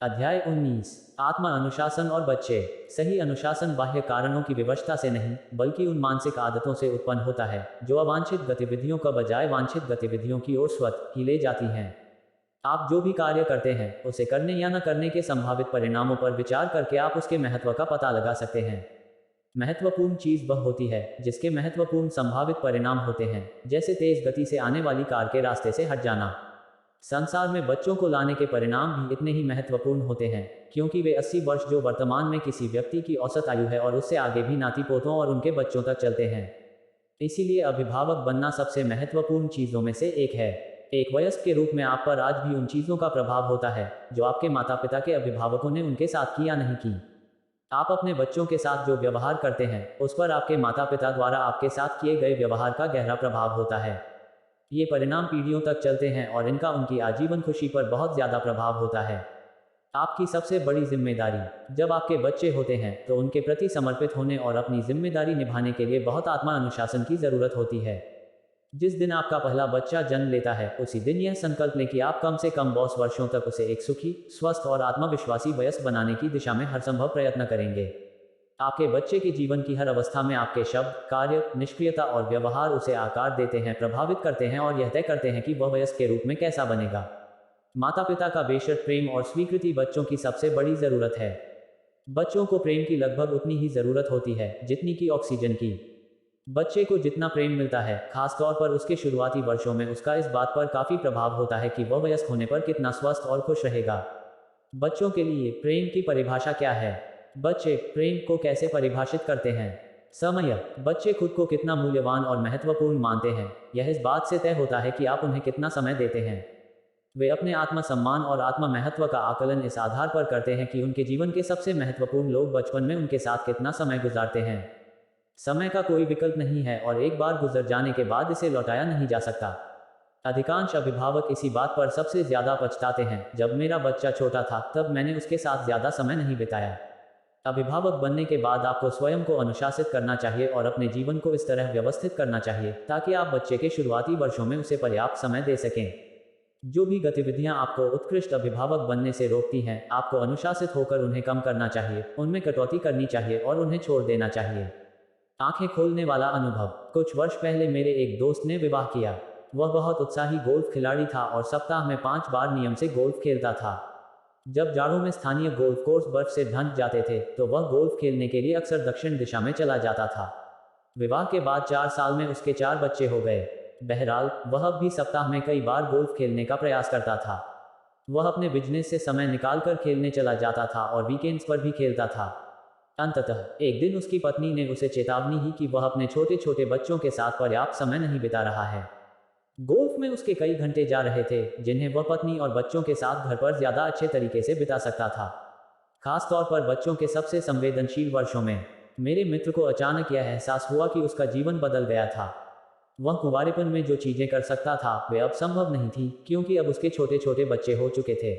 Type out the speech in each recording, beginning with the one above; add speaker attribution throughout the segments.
Speaker 1: अध्याय 19। आत्म अनुशासन और बच्चे। सही अनुशासन बाह्य कारणों की विवशता से नहीं, बल्कि उन मानसिक आदतों से उत्पन्न होता है जो अवांछित गतिविधियों का बजाय वांछित गतिविधियों की ओर स्वतः ही ले जाती हैं। आप जो भी कार्य करते हैं उसे करने या न करने के संभावित परिणामों पर विचार करके आप उसके महत्व का पता लगा सकते हैं। महत्वपूर्ण चीज वह होती है जिसके महत्वपूर्ण संभावित परिणाम होते हैं, जैसे तेज गति से आने वाली कार के रास्ते से हट जाना। संसार में बच्चों को लाने के परिणाम भी इतने ही महत्वपूर्ण होते हैं, क्योंकि वे 80 वर्ष जो वर्तमान में किसी व्यक्ति की औसत आयु है और उससे आगे भी नाती पोतों और उनके बच्चों तक चलते हैं। इसीलिए अभिभावक बनना सबसे महत्वपूर्ण चीजों में से एक है। एक वयस्क के रूप में आप पर आज भी उन चीजों का प्रभाव होता है जो आपके माता पिता के अभिभावकों ने उनके साथ की या नहीं की। आप अपने बच्चों के साथ जो व्यवहार करते हैं उस पर आपके माता पिता द्वारा आपके साथ किए गए व्यवहार का गहरा प्रभाव होता है। ये परिणाम पीढ़ियों तक चलते हैं और इनका उनकी आजीवन खुशी पर बहुत ज्यादा प्रभाव होता है। आपकी सबसे बड़ी जिम्मेदारी जब आपके बच्चे होते हैं तो उनके प्रति समर्पित होने और अपनी जिम्मेदारी निभाने के लिए बहुत आत्मा अनुशासन की जरूरत होती है। जिस दिन आपका पहला बच्चा जन्म लेता है उसी दिन यह संकल्प लें कि आप कम से कम 20 वर्षों तक उसे एक सुखी, स्वस्थ और आत्मविश्वासी वयस्क बनाने की दिशा में हर संभव प्रयत्न करेंगे। आपके बच्चे के जीवन की हर अवस्था में आपके शब्द, कार्य, निष्क्रियता और व्यवहार उसे आकार देते हैं, प्रभावित करते हैं और यह तय करते हैं कि वह वयस्क के रूप में कैसा बनेगा। माता पिता का बेशर्त प्रेम और स्वीकृति बच्चों की सबसे बड़ी जरूरत है। बच्चों को प्रेम की लगभग उतनी ही जरूरत होती है जितनी की ऑक्सीजन की। बच्चे को जितना प्रेम मिलता है, खासतौर पर उसके शुरुआती वर्षों में, उसका इस बात पर काफी प्रभाव होता है कि वह वयस्क होने पर कितना स्वस्थ और खुश रहेगा। बच्चों के लिए प्रेम की परिभाषा क्या है? बच्चे प्रेम को कैसे परिभाषित करते हैं? समय। बच्चे खुद को कितना मूल्यवान और महत्वपूर्ण मानते हैं यह इस बात से तय होता है कि आप उन्हें कितना समय देते हैं। वे अपने आत्मसम्मान और आत्म महत्व का आकलन इस आधार पर करते हैं कि उनके जीवन के सबसे महत्वपूर्ण लोग बचपन में उनके साथ कितना समय गुजारते हैं। समय का कोई विकल्प नहीं है और एक बार गुजर जाने के बाद इसे लौटाया नहीं जा सकता। अधिकांश अभिभावक इसी बात पर सबसे ज्यादा पछताते हैं, जब मेरा बच्चा छोटा था तब मैंने उसके साथ ज्यादा समय नहीं बिताया। अभिभावक बनने के बाद आपको स्वयं को अनुशासित करना चाहिए और अपने जीवन को इस तरह व्यवस्थित करना चाहिए ताकि आप बच्चे के शुरुआती वर्षों में उसे पर्याप्त समय दे सकें। जो भी गतिविधियां आपको उत्कृष्ट अभिभावक बनने से रोकती हैं, आपको अनुशासित होकर उन्हें कम करना चाहिए, उनमें कटौती करनी चाहिए और उन्हें छोड़ देना चाहिए। आंखें खोलने वाला अनुभव। कुछ वर्ष पहले मेरे एक दोस्त ने विवाह किया। वह बहुत उत्साही गोल्फ खिलाड़ी था और सप्ताह में 5 बार नियम से गोल्फ खेलता था। जब जाड़ों में स्थानीय गोल्फ कोर्स बर्फ से ढंक जाते थे तो वह गोल्फ खेलने के लिए अक्सर दक्षिण दिशा में चला जाता था। विवाह के बाद 4 साल में उसके 4 बच्चे हो गए। बहरहाल, वह अब भी सप्ताह में कई बार गोल्फ खेलने का प्रयास करता था। वह अपने बिजनेस से समय निकालकर खेलने चला जाता था और वीकेंड्स पर भी खेलता था। अंततः एक दिन उसकी पत्नी ने उसे चेतावनी ही कि वह अपने छोटे छोटे बच्चों के साथ पर्याप्त समय नहीं बिता रहा है। गोल्फ में उसके कई घंटे जा रहे थे जिन्हें वह पत्नी और बच्चों के साथ घर पर ज्यादा अच्छे तरीके से बिता सकता था, खास तौर पर बच्चों के सबसे संवेदनशील वर्षों में। मेरे मित्र को अचानक यह एहसास हुआ कि उसका जीवन बदल गया था। वह कुंवारेपन में जो चीजें कर सकता था वे अब संभव नहीं थी, क्योंकि अब उसके छोटे छोटे बच्चे हो चुके थे।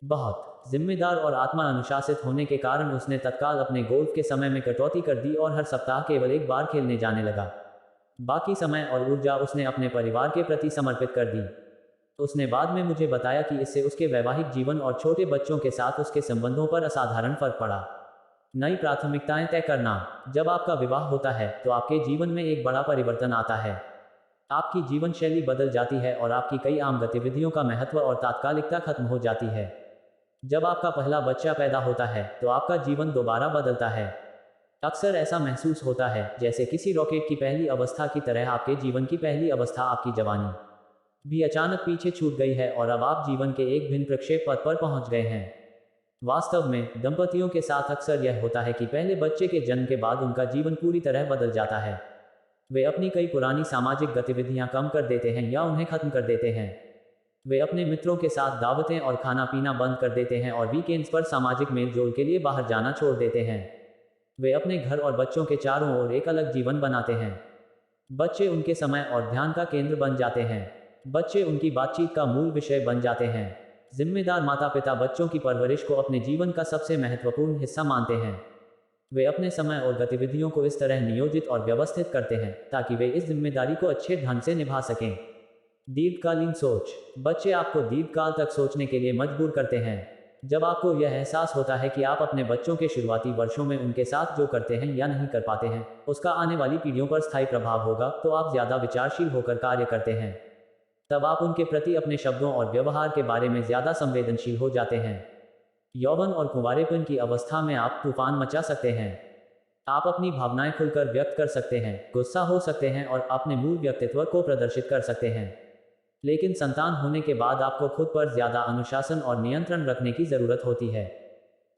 Speaker 1: बहुत जिम्मेदार और आत्मा अनुशासित होने के कारण उसने तत्काल अपने गोल्फ के समय में कटौती कर दी और हर सप्ताह केवल एक बार खेलने जाने लगा। बाकी समय और ऊर्जा उसने अपने परिवार के प्रति समर्पित कर दी। उसने बाद में मुझे बताया कि इससे उसके वैवाहिक जीवन और छोटे बच्चों के साथ उसके संबंधों पर असाधारण फर्क पड़ा। नई प्राथमिकताएं तय करना। जब आपका विवाह होता है तो आपके जीवन में एक बड़ा परिवर्तन आता है। आपकी जीवन शैली बदल जाती है और आपकी कई आम गतिविधियों का महत्व और तात्कालिकता खत्म हो जाती है। जब आपका पहला बच्चा पैदा होता है तो आपका जीवन दोबारा बदलता है। अक्सर ऐसा महसूस होता है जैसे किसी रॉकेट की पहली अवस्था की तरह आपके जीवन की पहली अवस्था, आपकी जवानी, भी अचानक पीछे छूट गई है और अब आप जीवन के एक भिन्न प्रक्षेप पथ पर पहुंच गए हैं। वास्तव में दंपतियों के साथ अक्सर यह होता है कि पहले बच्चे के जन्म के बाद उनका जीवन पूरी तरह बदल जाता है। वे अपनी कई पुरानी सामाजिक गतिविधियां कम कर देते हैं या उन्हें खत्म कर देते हैं। वे अपने मित्रों के साथ दावतें और खाना पीना बंद कर देते हैं और वीकेंड्स पर सामाजिक मेलजोल के लिए बाहर जाना छोड़ देते हैं। वे अपने घर और बच्चों के चारों ओर एक अलग जीवन बनाते हैं। बच्चे उनके समय और ध्यान का केंद्र बन जाते हैं। बच्चे उनकी बातचीत का मूल विषय बन जाते हैं। जिम्मेदार माता पिता बच्चों की परवरिश को अपने जीवन का सबसे महत्वपूर्ण हिस्सा मानते हैं। वे अपने समय और गतिविधियों को इस तरह नियोजित और व्यवस्थित करते हैं ताकि वे इस जिम्मेदारी को अच्छे ढंग से निभा सकें। दीर्घकालीन सोच। बच्चे आपको दीर्घकाल तक सोचने के लिए मजबूर करते हैं। जब आपको यह एहसास होता है कि आप अपने बच्चों के शुरुआती वर्षों में उनके साथ जो करते हैं या नहीं कर पाते हैं, उसका आने वाली पीढ़ियों पर स्थायी प्रभाव होगा, तो आप ज्यादा विचारशील होकर कार्य करते हैं। तब आप उनके प्रति अपने शब्दों और व्यवहार के बारे में ज्यादा संवेदनशील हो जाते हैं। यौवन और कुंवारेपन की अवस्था में आप तूफान मचा सकते हैं। आप अपनी भावनाएं खुलकर व्यक्त कर सकते हैं, गुस्सा हो सकते हैं और अपने मूल व्यक्तित्व को प्रदर्शित कर सकते हैं। लेकिन संतान होने के बाद आपको खुद पर ज्यादा अनुशासन और नियंत्रण रखने की जरूरत होती है।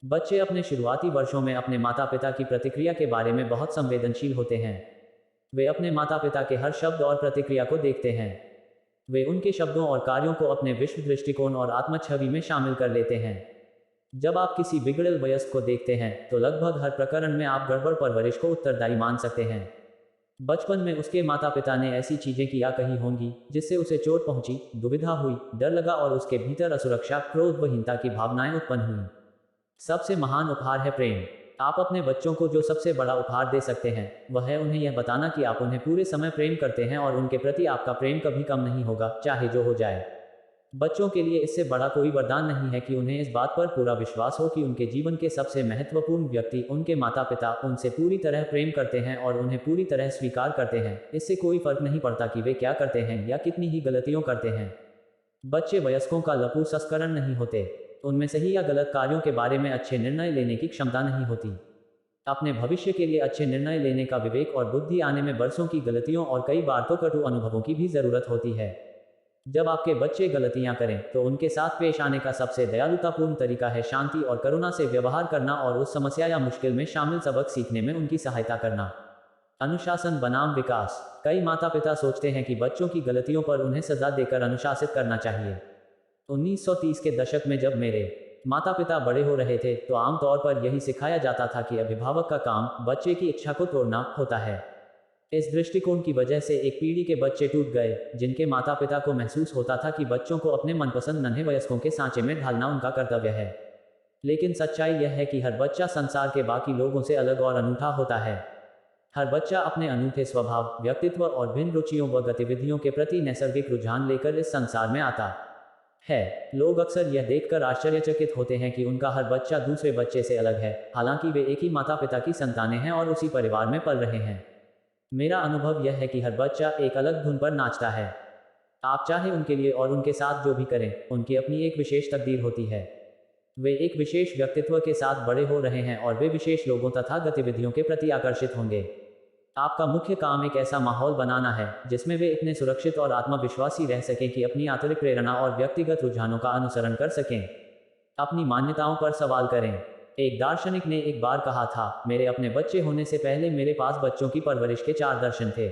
Speaker 1: बच्चे अपने शुरुआती वर्षों में अपने माता पिता की प्रतिक्रिया के बारे में बहुत संवेदनशील होते हैं। वे अपने माता पिता के हर शब्द और प्रतिक्रिया को देखते हैं। वे उनके शब्दों और कार्यों को अपने विश्व दृष्टिकोण और आत्म छवि में शामिल कर लेते हैं। जब आप किसी बिगड़ेल वयस्क को देखते हैं, तो लगभग हर प्रकरण में आप गड़बड़ परवरिश को उत्तरदायी मान सकते हैं। बचपन में उसके माता पिता ने ऐसी चीजें किया कही होंगी जिससे उसे चोट पहुंची, दुविधा हुई, डर लगा और उसके भीतर असुरक्षा, क्रोध व हीनता की भावनाएं उत्पन्न हुई। सबसे महान उपहार है प्रेम। आप अपने बच्चों को जो सबसे बड़ा उपहार दे सकते हैं, वह है उन्हें यह बताना कि आप उन्हें पूरे समय प्रेम करते हैं और उनके प्रति आपका प्रेम कभी कम नहीं होगा, चाहे जो हो जाए। बच्चों के लिए इससे बड़ा कोई वरदान नहीं है कि उन्हें इस बात पर पूरा विश्वास हो कि उनके जीवन के सबसे महत्वपूर्ण व्यक्ति, उनके माता पिता, उनसे पूरी तरह प्रेम करते हैं और उन्हें पूरी तरह स्वीकार करते हैं। इससे कोई फर्क नहीं पड़ता कि वे क्या करते हैं या कितनी ही गलतियों करते हैं। बच्चे वयस्कों का लघु संस्करण नहीं होते। उनमें सही या गलत कार्यों के बारे में अच्छे निर्णय लेने की क्षमता नहीं होती। अपने भविष्य के लिए अच्छे निर्णय लेने का विवेक और बुद्धि आने में बरसों की गलतियों और कई बार तो कटु अनुभवों की भी जरूरत होती है। जब आपके बच्चे गलतियां करें, तो उनके साथ पेश आने का सबसे दयालुतापूर्ण तरीका है शांति और करुणा से व्यवहार करना और उस समस्या या मुश्किल में शामिल सबक सीखने में उनकी सहायता करना। अनुशासन बनाम विकास। कई माता पिता सोचते हैं कि बच्चों की गलतियों पर उन्हें सजा देकर अनुशासित करना चाहिए। 1930 के दशक में जब मेरे माता पिता बड़े हो रहे थे, तो आमतौर पर यही सिखाया जाता था कि अभिभावक का काम बच्चे की इच्छा को तोड़ना होता है। इस दृष्टिकोण की वजह से एक पीढ़ी के बच्चे टूट गए, जिनके माता पिता को महसूस होता था कि बच्चों को अपने मनपसंद नन्हे वयस्कों के सांचे में ढालना उनका कर्तव्य है। लेकिन सच्चाई यह है कि हर बच्चा संसार के बाकी लोगों से अलग और अनूठा होता है। हर बच्चा अपने अनूठे स्वभाव, व्यक्तित्व और भिन्न रुचियों व गतिविधियों के प्रति नैसर्गिक रुझान लेकर इस संसार में आता है। लोग अक्सर यह देखकर आश्चर्यचकित होते हैं कि उनका हर बच्चा दूसरे बच्चे से अलग है, हालांकि वे एक ही माता पिता की संतानें हैं और उसी परिवार में पल रहे हैं। मेरा अनुभव यह है कि हर बच्चा एक अलग धुन पर नाचता है। आप चाहे उनके लिए और उनके साथ जो भी करें, उनकी अपनी एक विशेष तकदीर होती है। वे एक विशेष व्यक्तित्व के साथ बड़े हो रहे हैं और वे विशेष लोगों तथा गतिविधियों के प्रति आकर्षित होंगे। आपका मुख्य काम एक ऐसा माहौल बनाना है जिसमें वे इतने सुरक्षित और आत्मविश्वासी रह सकें कि अपनी आंतरिक प्रेरणा और व्यक्तिगत रुझानों का अनुसरण कर सकें। अपनी मान्यताओं पर सवाल करें। एक दार्शनिक ने एक बार कहा था, मेरे अपने बच्चे होने से पहले मेरे पास बच्चों की परवरिश के 4 दर्शन थे।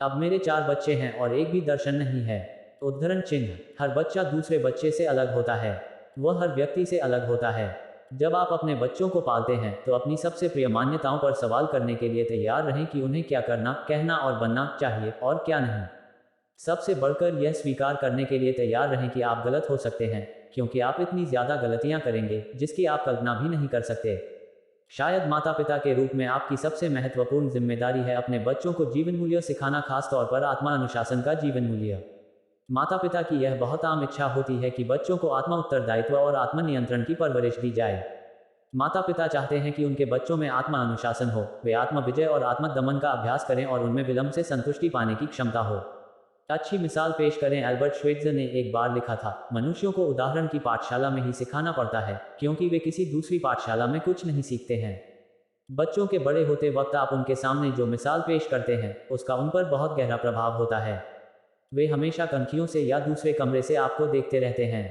Speaker 1: अब मेरे 4 बच्चे हैं और एक भी दर्शन नहीं है। उद्धरण चिन्ह। हर बच्चा दूसरे बच्चे से अलग होता है। वह हर व्यक्ति से अलग होता है। जब आप अपने बच्चों को पालते हैं, तो अपनी सबसे प्रिय मान्यताओं पर सवाल करने के लिए तैयार रहें कि उन्हें क्या करना, कहना और बनना चाहिए और क्या नहीं। सबसे बढ़कर यह स्वीकार करने के लिए तैयार रहें कि आप गलत हो सकते हैं, क्योंकि आप इतनी ज्यादा गलतियां करेंगे जिसकी आप कल्पना भी नहीं कर सकते। शायद माता पिता के रूप में आपकी सबसे महत्वपूर्ण जिम्मेदारी है अपने बच्चों को जीवन मूल्य सिखाना, खासतौर पर आत्मा अनुशासन का जीवन मूल्य। माता पिता की यह बहुत आम इच्छा होती है कि बच्चों को आत्मा उत्तरदायित्व और आत्मनियंत्रण की परवरिश दी जाए। माता पिता चाहते हैं कि उनके बच्चों में आत्मा अनुशासन हो, वे आत्म विजय और आत्म दमन का अभ्यास करें और उनमें विलंब से संतुष्टि पाने की क्षमता हो। अच्छी मिसाल पेश करें। एल्बर्ट श्वेट्ज़र ने एक बार लिखा था, मनुष्यों को उदाहरण की पाठशाला में ही सिखाना पड़ता है, क्योंकि वे किसी दूसरी पाठशाला में कुछ नहीं सीखते हैं। बच्चों के बड़े होते वक्त आप उनके सामने जो मिसाल पेश करते हैं, उसका उन पर बहुत गहरा प्रभाव होता है। वे हमेशा कनखियों से या दूसरे कमरे से आपको देखते रहते हैं।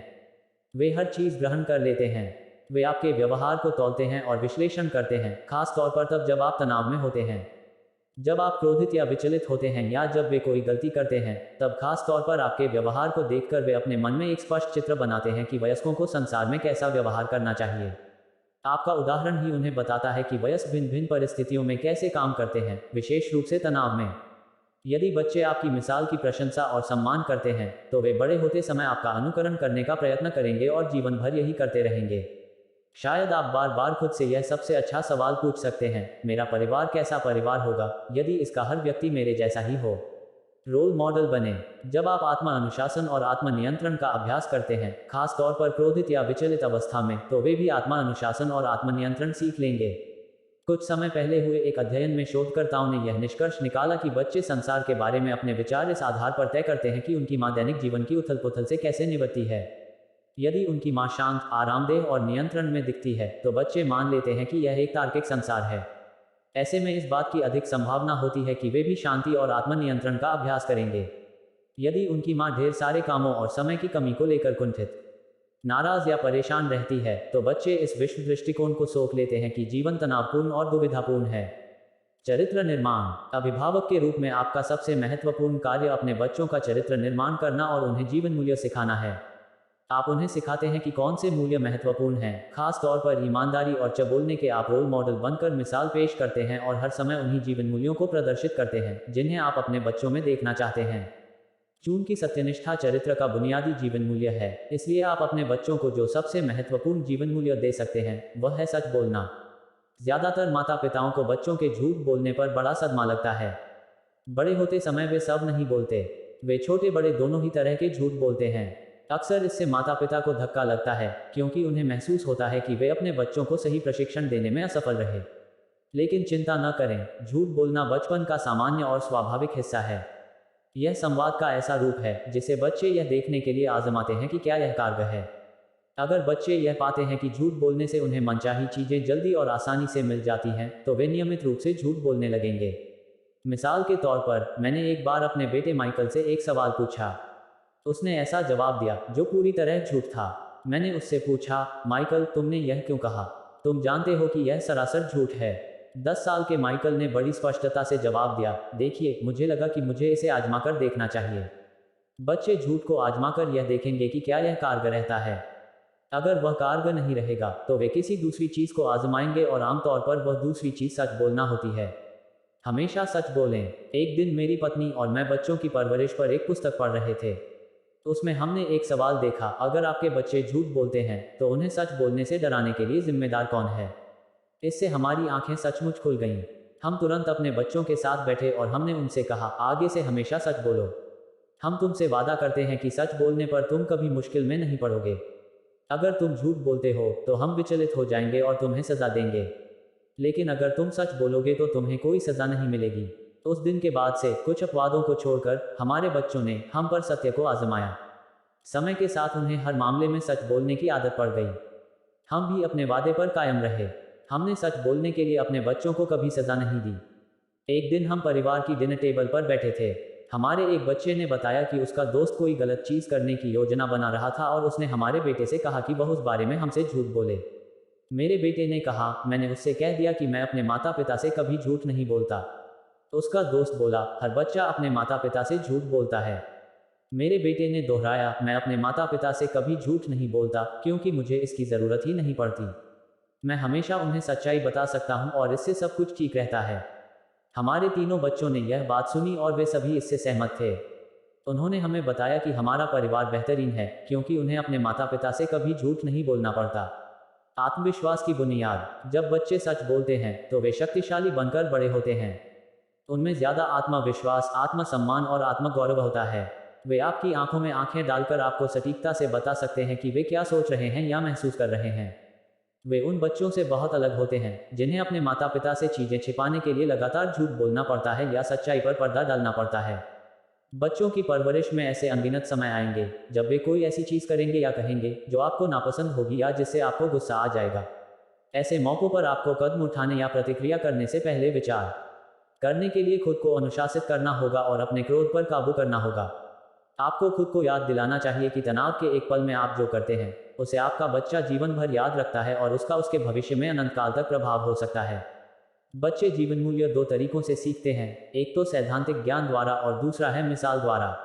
Speaker 1: वे हर चीज ग्रहण कर लेते हैं। वे आपके व्यवहार को तौलते हैं और विश्लेषण करते हैं, खास तौर पर तब जब आप तनाव में होते हैं। जब आप क्रोधित या विचलित होते हैं या जब वे कोई गलती करते हैं, तब खास तौर पर आपके व्यवहार को देखकर वे अपने मन में एक स्पष्ट चित्र बनाते हैं कि वयस्कों को संसार में कैसा व्यवहार करना चाहिए। आपका उदाहरण ही उन्हें बताता है कि वयस्क भिन्न भिन्न परिस्थितियों में कैसे काम करते हैं, विशेष रूप से तनाव में। यदि बच्चे आपकी मिसाल की प्रशंसा और सम्मान करते हैं, तो वे बड़े होते समय आपका अनुकरण करने का प्रयत्न करेंगे और जीवन भर यही करते रहेंगे। शायद आप बार बार खुद से यह सबसे अच्छा सवाल पूछ सकते हैं, मेरा परिवार कैसा परिवार होगा यदि इसका हर व्यक्ति मेरे जैसा ही हो। रोल मॉडल बने। जब आप आत्म अनुशासन और आत्म नियंत्रण का अभ्यास करते हैं, खास तौर पर क्रोधित या विचलित अवस्था में, तो वे भी आत्म अनुशासन और आत्म नियंत्रण सीख लेंगे। कुछ समय पहले हुए एक अध्ययन में शोधकर्ताओं ने यह निष्कर्ष निकाला कि बच्चे संसार के बारे में अपने विचार इस आधार पर तय करते हैं कि उनकी माँ दैनिक जीवन की उथल पुथल से कैसे निपटती है। यदि उनकी माँ शांत, आरामदेह और नियंत्रण में दिखती है, तो बच्चे मान लेते हैं कि यह एक तार्किक संसार है। ऐसे में इस बात की अधिक संभावना होती है कि वे भी शांति और आत्मनियंत्रण का अभ्यास करेंगे। यदि उनकी माँ ढेर सारे कामों और समय की कमी को लेकर कुंठित, नाराज या परेशान रहती है, तो बच्चे इस विश्व दृष्टिकोण को सोख लेते हैं कि जीवन तनावपूर्ण और दुविधापूर्ण है। चरित्र निर्माण। अभिभावक के रूप में आपका सबसे महत्वपूर्ण कार्य अपने बच्चों का चरित्र निर्माण करना और उन्हें जीवन मूल्य सिखाना है। आप उन्हें सिखाते हैं कि कौन से मूल्य महत्वपूर्ण हैं, खास तौर पर ईमानदारी और बोलने के आप रोल मॉडल बनकर मिसाल पेश करते हैं और हर समय उन्हीं जीवन मूल्यों को प्रदर्शित करते हैं जिन्हें आप अपने बच्चों में देखना चाहते हैं। चूंकि सत्यनिष्ठा चरित्र का बुनियादी जीवन मूल्य है, इसलिए आप अपने बच्चों को जो सबसे महत्वपूर्ण जीवन मूल्य दे सकते हैं वह है सच बोलना। ज्यादातर माता पिताओं को बच्चों के झूठ बोलने पर बड़ा सदमा लगता है। बड़े होते समय वे सब नहीं बोलते, वे छोटे बड़े दोनों ही तरह के झूठ बोलते हैं। अक्सर इससे माता पिता को धक्का लगता है, क्योंकि उन्हें महसूस होता है कि वे अपने बच्चों को सही प्रशिक्षण देने में असफल रहे। लेकिन चिंता न करें, झूठ बोलना बचपन का सामान्य और स्वाभाविक हिस्सा है। यह संवाद का ऐसा रूप है जिसे बच्चे यह देखने के लिए आजमाते हैं कि क्या यह कारगर है। अगर बच्चे यह पाते हैं कि झूठ बोलने से उन्हें मनचाही चीजें जल्दी और आसानी से मिल जाती हैं, तो वे नियमित रूप से झूठ बोलने लगेंगे। मिसाल के तौर पर, मैंने एक बार अपने बेटे माइकल से एक सवाल पूछा। उसने ऐसा जवाब दिया जो पूरी तरह झूठ था। मैंने उससे पूछा, माइकल, तुमने यह क्यों कहा? तुम जानते हो कि यह सरासर झूठ है। 10 साल के माइकल ने बड़ी स्पष्टता से जवाब दिया, देखिए, मुझे लगा कि मुझे इसे आजमाकर देखना चाहिए। बच्चे झूठ को आजमाकर यह देखेंगे कि क्या यह कारगर रहता है। अगर वह कारगर नहीं रहेगा, तो वे किसी दूसरी चीज को आजमाएंगे और आमतौर पर वह दूसरी चीज सच बोलना होती है। हमेशा सच बोलें। एक दिन मेरी पत्नी और मैं बच्चों की परवरिश पर एक पुस्तक पढ़ रहे थे। उसमें हमने एक सवाल देखा, अगर आपके बच्चे झूठ बोलते हैं तो उन्हें सच बोलने से डराने के लिए जिम्मेदार कौन है? इससे हमारी आंखें सचमुच खुल गईं। हम तुरंत अपने बच्चों के साथ बैठे और हमने उनसे कहा, आगे से हमेशा सच बोलो। हम तुमसे वादा करते हैं कि सच बोलने पर तुम कभी मुश्किल में नहीं पड़ोगे। अगर तुम झूठ बोलते हो तो हम विचलित हो जाएंगे और तुम्हें सजा देंगे, लेकिन अगर तुम सच बोलोगे तो तुम्हें कोई सजा नहीं मिलेगी। उस दिन के बाद से कुछ अपवादों को छोड़कर हमारे बच्चों ने हम पर सत्य को आजमाया। समय के साथ उन्हें हर मामले में सच बोलने की आदत पड़ गई। हम भी अपने वादे पर कायम रहे। हमने सच बोलने के लिए अपने बच्चों को कभी सजा नहीं दी। एक दिन हम परिवार की डिनर टेबल पर बैठे थे। हमारे एक बच्चे ने बताया कि उसका दोस्त कोई गलत चीज करने की योजना बना रहा था और उसने हमारे बेटे से कहा कि वह उस बारे में हमसे झूठ बोले। मेरे बेटे ने कहा, मैंने उससे कह दिया कि मैं अपने माता पिता से कभी झूठ नहीं बोलता। उसका दोस्त बोला, हर बच्चा अपने माता पिता से झूठ बोलता है। मेरे बेटे ने दोहराया, मैं अपने माता पिता से कभी झूठ नहीं बोलता, क्योंकि मुझे इसकी जरूरत ही नहीं पड़ती। मैं हमेशा उन्हें सच्चाई बता सकता हूं और इससे सब कुछ ठीक रहता है। हमारे तीनों बच्चों ने यह बात सुनी और वे सभी इससे सहमत थे। उन्होंने हमें बताया कि हमारा परिवार बेहतरीन है, क्योंकि उन्हें अपने माता पिता से कभी झूठ नहीं बोलना पड़ता। आत्मविश्वास की बुनियाद। जब बच्चे सच बोलते हैं तो वे शक्तिशाली बनकर बड़े होते हैं। उनमें ज्यादा आत्मविश्वास, आत्मसम्मान और आत्मगौरव होता है। वे आपकी आंखों में आंखें डालकर आपको सटीकता से बता सकते हैं कि वे क्या सोच रहे हैं या महसूस कर रहे हैं। वे उन बच्चों से बहुत अलग होते हैं जिन्हें अपने माता पिता से चीजें छिपाने के लिए लगातार झूठ बोलना पड़ता है या सच्चाई पर पर्दा डालना पड़ता है। बच्चों की परवरिश में ऐसे अनगिनत समय आएंगे जब वे कोई ऐसी चीज करेंगे या कहेंगे जो आपको नापसंद होगी या जिससे आपको गुस्सा आ जाएगा। ऐसे मौकों पर आपको कदम उठाने या प्रतिक्रिया करने से पहले विचार करने के लिए खुद को अनुशासित करना होगा और अपने क्रोध पर काबू करना होगा। आपको खुद को याद दिलाना चाहिए कि तनाव के एक पल में आप जो करते हैं उसे आपका बच्चा जीवन भर याद रखता है और उसका उसके भविष्य में अनंत काल तक प्रभाव हो सकता है। बच्चे जीवन मूल्य 2 तरीकों से सीखते हैं, एक तो सैद्धांतिक ज्ञान द्वारा और दूसरा है मिसाल द्वारा।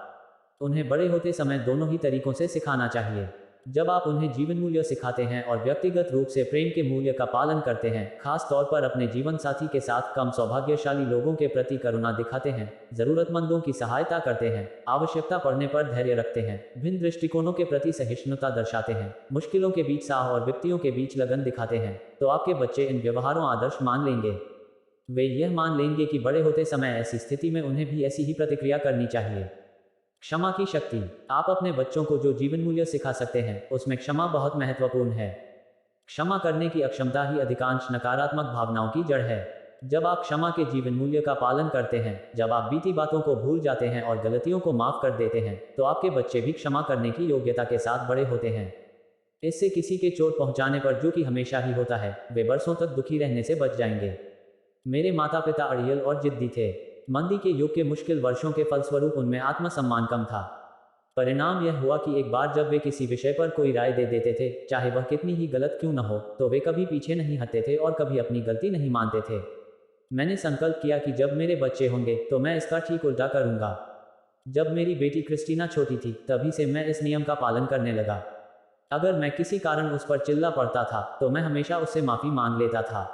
Speaker 1: उन्हें बड़े होते समय दोनों ही तरीकों से सिखाना चाहिए। जब आप उन्हें जीवन मूल्य सिखाते हैं और व्यक्तिगत रूप से प्रेम के मूल्य का पालन करते हैं, खास तौर पर अपने जीवन साथी के साथ कम सौभाग्यशाली लोगों के प्रति करुणा दिखाते हैं, जरूरतमंदों की सहायता करते हैं, आवश्यकता पड़ने पर धैर्य रखते हैं, भिन्न दृष्टिकोणों के प्रति सहिष्णुता दर्शाते हैं, मुश्किलों के बीच साह और विपत्तियों के बीच लगन दिखाते हैं, तो आपके बच्चे इन व्यवहारों आदर्श मान लेंगे। वे यह मान लेंगे कि बड़े होते समय ऐसी स्थिति में उन्हें भी ऐसी ही प्रतिक्रिया करनी चाहिए। क्षमा की शक्ति। आप अपने बच्चों को जो जीवन मूल्य सिखा सकते हैं उसमें क्षमा बहुत महत्वपूर्ण है। क्षमा करने की अक्षमता ही अधिकांश नकारात्मक भावनाओं की जड़ है। जब आप क्षमा के जीवन मूल्य का पालन करते हैं, जब आप बीती बातों को भूल जाते हैं और गलतियों को माफ कर देते हैं, तो आपके बच्चे भी क्षमा करने की योग्यता के साथ बड़े होते हैं। इससे किसी के चोट पहुंचाने पर, जो कि हमेशा ही होता है, वे बरसों तक दुखी रहने से बच जाएंगे। मेरे माता पिता अड़ियल और जिद्दी थे। मंदी के युग के मुश्किल वर्षों के फलस्वरूप उनमें आत्मसम्मान कम था। परिणाम यह हुआ कि एक बार जब वे किसी विषय पर कोई राय दे देते थे, चाहे वह कितनी ही गलत क्यों न हो, तो वे कभी पीछे नहीं हटते थे और कभी अपनी गलती नहीं मानते थे। मैंने संकल्प किया कि जब मेरे बच्चे होंगे तो मैं इसका ठीक उल्टा करूंगा। जब मेरी बेटी क्रिस्टीना छोटी थी, तभी से मैं इस नियम का पालन करने लगा। अगर मैं किसी कारण उस पर चिल्ला पड़ता था, तो मैं हमेशा उससे माफी मांग लेता था।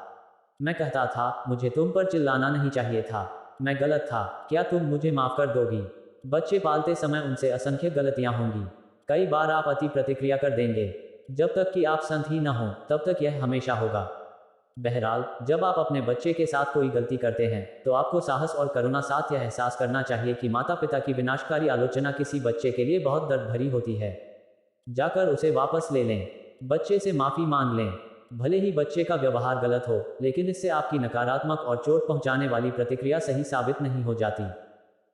Speaker 1: मैं कहता था, मुझे तुम पर चिल्लाना नहीं चाहिए था, मैं गलत था, क्या तुम मुझे माफ कर दोगी? बच्चे पालते समय उनसे असंख्य गलतियां होंगी। कई बार आप अति प्रतिक्रिया कर देंगे। जब तक कि आप संत ही न हो, तब तक यह हमेशा होगा। बहरहाल, जब आप अपने बच्चे के साथ कोई गलती करते हैं, तो आपको साहस और करुणा साथ यह एहसास करना चाहिए कि माता पिता की विनाशकारी आलोचना किसी बच्चे के लिए बहुत दर्द भरी होती है। जाकर उसे वापस ले लें। बच्चे से माफी मांग लें। भले ही बच्चे का व्यवहार गलत हो, लेकिन इससे आपकी नकारात्मक और चोट पहुंचाने वाली प्रतिक्रिया सही साबित नहीं हो जाती।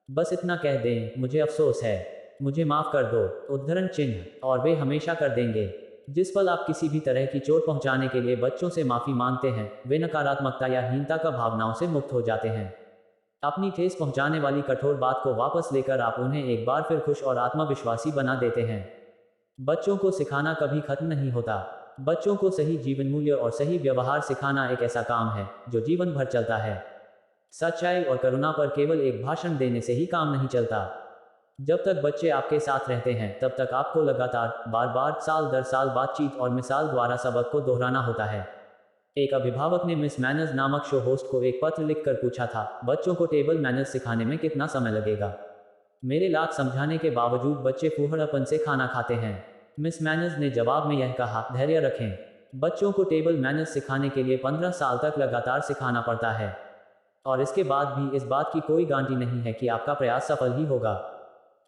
Speaker 1: बस इतना कह दें, मुझे अफसोस है, मुझे माफ कर दो, उद्धरण चिन्ह, और वे हमेशा कर देंगे। जिस पल आप किसी भी तरह की चोट पहुंचाने के लिए बच्चों से माफी मांगते हैं, वे नकारात्मकता या हीनता का भावनाओं से मुक्त हो जाते हैं। अपनी ठेस पहुंचाने वाली कठोर बात को वापस लेकर आप उन्हें एक बार फिर खुश और आत्मविश्वासी बना देते हैं। बच्चों को सिखाना कभी खत्म नहीं होता। बच्चों को सही जीवन मूल्य और सही व्यवहार सिखाना एक ऐसा काम है जो जीवन भर चलता है। सच्चाई और करुणा पर केवल एक भाषण देने से ही काम नहीं चलता। जब तक बच्चे आपके साथ रहते हैं, तब तक आपको लगातार, बार बार, साल दर साल बातचीत और मिसाल द्वारा सबक को दोहराना होता है। एक अभिभावक ने मिस मैनर्स नामक शो होस्ट को एक पत्र लिखकर पूछा था, बच्चों को टेबल मैनर्स सिखाने में कितना समय लगेगा? मेरे लाख समझाने के बावजूद बच्चे फूहड़पन से खाना खाते हैं। मिस मैनर्स ने जवाब में यह कहा, धैर्य रखें। बच्चों को टेबल मैनर्स सिखाने के लिए 15 साल तक लगातार सिखाना पड़ता है, और इसके बाद भी इस बात की कोई गारंटी नहीं है कि आपका प्रयास सफल ही होगा।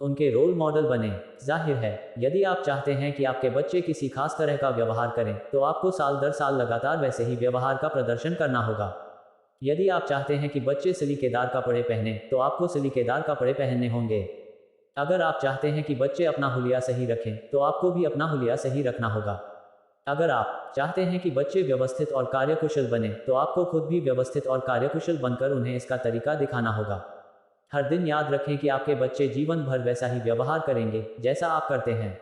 Speaker 1: उनके रोल मॉडल बने। जाहिर है, यदि आप चाहते हैं कि आपके बच्चे किसी खास तरह का व्यवहार करें, तो आपको साल दर साल लगातार वैसे ही व्यवहार का प्रदर्शन करना होगा। यदि आप चाहते हैं कि बच्चे सलीकेदार कपड़े पहने, तो आपको सलीकेदार कपड़े पहनने होंगे। अगर आप चाहते हैं कि बच्चे अपना हुलिया सही रखें, तो आपको भी अपना हुलिया सही रखना होगा। अगर आप चाहते हैं कि बच्चे व्यवस्थित और कार्यकुशल बने, तो आपको खुद भी व्यवस्थित और कार्यकुशल बनकर उन्हें इसका तरीका दिखाना होगा। हर दिन याद रखें कि आपके बच्चे जीवन भर वैसा ही व्यवहार करेंगे जैसा आप करते हैं।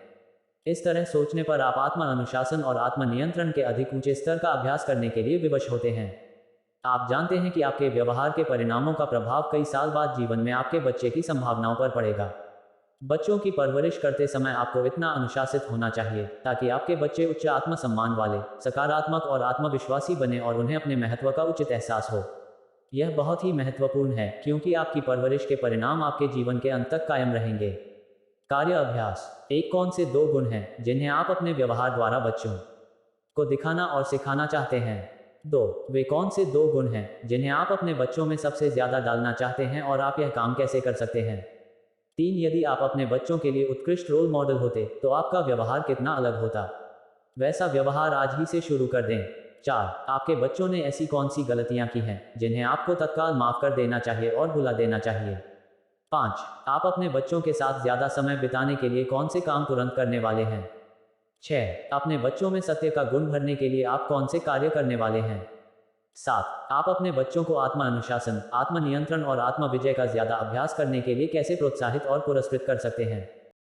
Speaker 1: इस तरह सोचने पर आप आत्म अनुशासन और आत्मनियंत्रण के अधिक ऊंचे स्तर का अभ्यास करने के लिए विवश होते हैं। आप जानते हैं कि आपके व्यवहार के परिणामों का प्रभाव कई साल बाद जीवन में आपके बच्चे की संभावनाओं पर पड़ेगा। बच्चों की परवरिश करते समय आपको इतना अनुशासित होना चाहिए ताकि आपके बच्चे उच्च आत्मसम्मान वाले, सकारात्मक और आत्मविश्वासी बने और उन्हें अपने महत्व का उचित एहसास हो। यह बहुत ही महत्वपूर्ण है, क्योंकि आपकी परवरिश के परिणाम आपके जीवन के अंत तक कायम रहेंगे। कार्य अभ्यास। एक कौन से 2 गुण हैं जिन्हें आप अपने व्यवहार द्वारा बच्चों को दिखाना और सिखाना चाहते हैं? 2 वे कौन से 2 गुण हैं जिन्हें आप अपने बच्चों में सबसे ज्यादा डालना चाहते हैं और आप यह काम कैसे कर सकते हैं? 3 यदि आप अपने बच्चों के लिए उत्कृष्ट रोल मॉडल होते, तो आपका व्यवहार कितना अलग होता? वैसा व्यवहार आज ही से शुरू कर दें। 4 आपके बच्चों ने ऐसी कौन सी गलतियां की हैं जिन्हें आपको तत्काल माफ कर देना चाहिए और भुला देना चाहिए? 5 आप अपने बच्चों के साथ ज्यादा समय बिताने के लिए कौन से काम तुरंत करने वाले हैं? 6 अपने बच्चों में सत्य का गुण भरने के लिए आप कौन से कार्य करने वाले हैं? 7 आप अपने बच्चों को आत्म अनुशासन, आत्मनियंत्रण और आत्म विजय का ज्यादा अभ्यास करने के लिए कैसे प्रोत्साहित और पुरस्कृत कर सकते हैं?